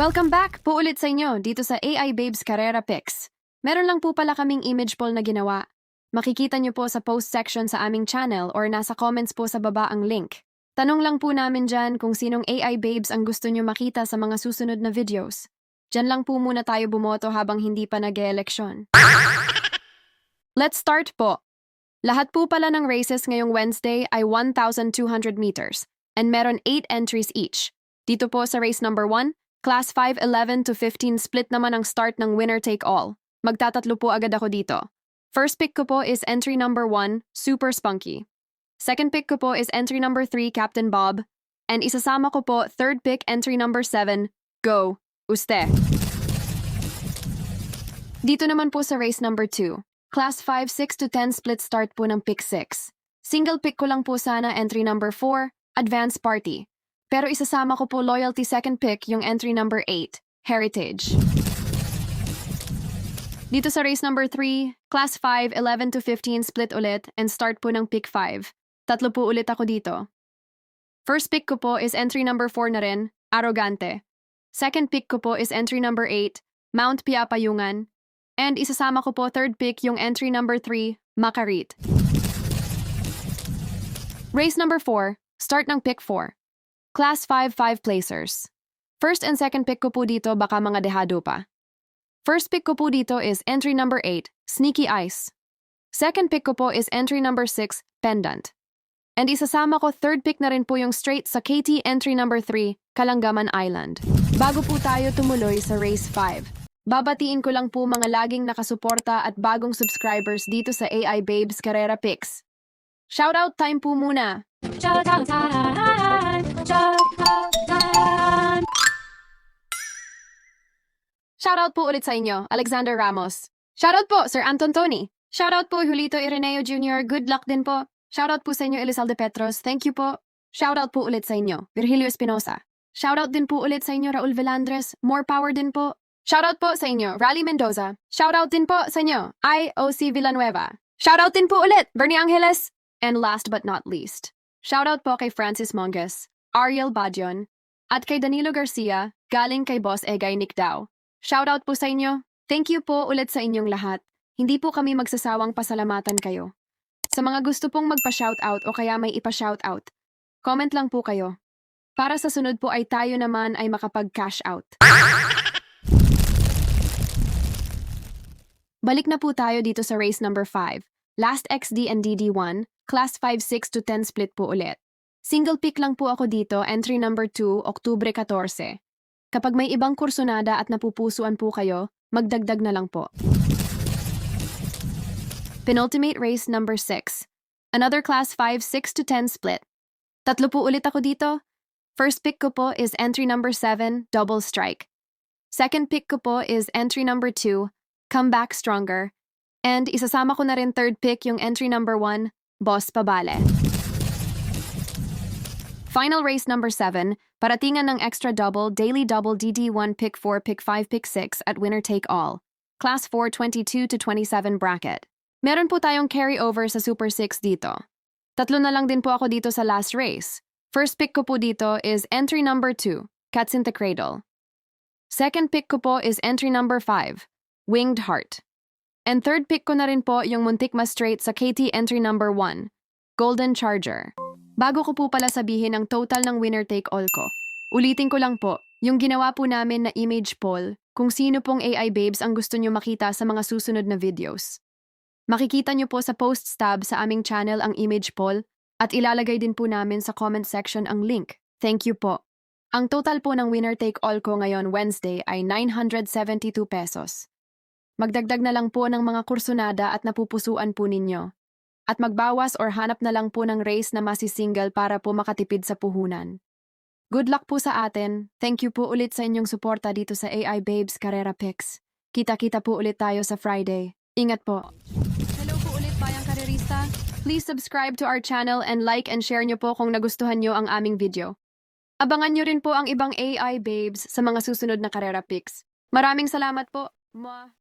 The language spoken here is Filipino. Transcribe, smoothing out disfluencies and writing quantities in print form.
Welcome back po ulit sa inyo dito sa AI Babes Carrera Pics. Meron lang po pala kaming image poll na ginawa. Makikita nyo po sa post section sa aming channel or nasa comments po sa baba ang link. Tanong lang po namin dyan kung sinong AI Babes ang gusto nyo makita sa mga susunod na videos. Dyan lang po muna tayo bumoto habang hindi pa nag-e-eleksyon. Let's start po. Lahat po pala ng races ngayong Wednesday ay 1,200 meters and meron 8 entries each. Dito po sa race number 1, Class 5, 11 to 15 split naman ang start ng winner take all. Magtatatlo po agad ako dito. First pick ko po is entry number 1, Super Spunky. Second pick ko po is entry number 3, Captain Bob. And isasama ko po third pick entry number 7, Go, Uste. Dito naman po sa race number 2, Class 5, 6 to 10 split start po ng pick 6. Single pick ko lang po sana entry number 4, Advance Party. Pero isasama ko po loyalty second pick yung entry number 8, Heritage. Dito sa race number 3, Class 5, 11 to 15 split ulit and start po ng pick 5. Tatlo po ulit ako dito. First pick ko po is entry number 4 na rin, Arrogante. Second pick ko po is entry number 8, Mount Piapayungan. And isasama ko po third pick yung entry number 3, Makarit. Race number 4, start ng pick 4. Class 5, 5 placers. First and second pick ko po dito baka mga dehado pa. First pick ko po dito is entry number 8, Sneaky Ice. Second pick ko po is entry number 6, Pendant. And isasama ko third pick na rin po yung straight sa KT entry number 3, Kalangaman Island. Bago po tayo tumuloy sa race 5, babatiin ko lang po mga laging nakasuporta at bagong subscribers dito sa AI Babes Carrera Pics. Shoutout time po muna! Shoutout time! Shoutout time! Shoutout po ulit sa inyo, Alexander Ramos. Shoutout po, Sir Anton Tony. Shoutout po, Julito Ireneo Jr. Good luck din po. Shoutout po sa inyo, Elizalde Petros. Thank you po. Shoutout po ulit sa inyo, Virgilio Espinosa. Shoutout din po ulit sa inyo, Raul Velandres. More power din po. Shoutout po sa inyo, Rally Mendoza. Shoutout din po sa inyo, IOC Villanueva. Shoutout din po ulit, Bernie Angeles. And last but not least, shoutout po kay Francis Monges, Ariel Badion, at kay Danilo Garcia, galing kay Boss Egay Nikdao. Shoutout po sa inyo. Thank you po ulit sa inyong lahat. Hindi po kami magsasawang pasalamatan kayo. Sa mga gusto pong magpa-shoutout o kaya may ipa-shoutout, comment lang po kayo. Para sa sunod po ay tayo naman ay makapag-cash out. Balik na po tayo dito sa race number 5. Last XD and DD1, Class 5, 6 to 10 split po ulit. Single pick lang po ako dito, entry number 2, Oktubre 14. Kapag may ibang kursonada at napupusuan po kayo, magdagdag na lang po. Penultimate race number 6. Another Class 5, 6 to 10 split. Tatlo po ulit ako dito. First pick ko po is entry number 7, Double Strike. Second pick ko po is entry number 2, Come Back Stronger. And isasama ko na rin third pick yung entry number 1, Boss Pabale. Final race number 7, paratingan ng extra double, daily double DD1 pick 4, pick 5, pick 6 at winner take all. Class 4, 22 to 27 bracket. Meron po tayong carryover sa Super 6 dito. Tatlo na lang din po ako dito sa last race. First pick ko po dito is entry number 2, Cats in the Cradle. Second pick ko po is entry number 5, Winged Heart. And third pick ko na rin po yung Muntikma Straight sa KT entry number 1, Golden Charger. Bago ko po pala sabihin ang total ng winner take all ko, ulitin ko lang po, yung ginawa po namin na image poll kung sino pong AI Babes ang gusto nyo makita sa mga susunod na videos. Makikita nyo po sa posts tab sa aming channel ang image poll at ilalagay din po namin sa comment section ang link. Thank you po. Ang total po ng winner take all ko ngayon Wednesday ay 972 pesos. Magdagdag na lang po ng mga kursonada at napupusuan po ninyo. At magbawas or hanap na lang po ng race na masisingle para po makatipid sa puhunan. Good luck po sa atin. Thank you po ulit sa inyong suporta dito sa AI Babes Carrera Pics. Kita-kita po ulit tayo sa Friday. Ingat po. Hello po ulit bayang karerista. Please subscribe to our channel and like and share nyo po kung nagustuhan nyo ang aming video. Abangan nyo rin po ang ibang AI Babes sa mga susunod na Carrera Pics. Maraming salamat po. Mwah!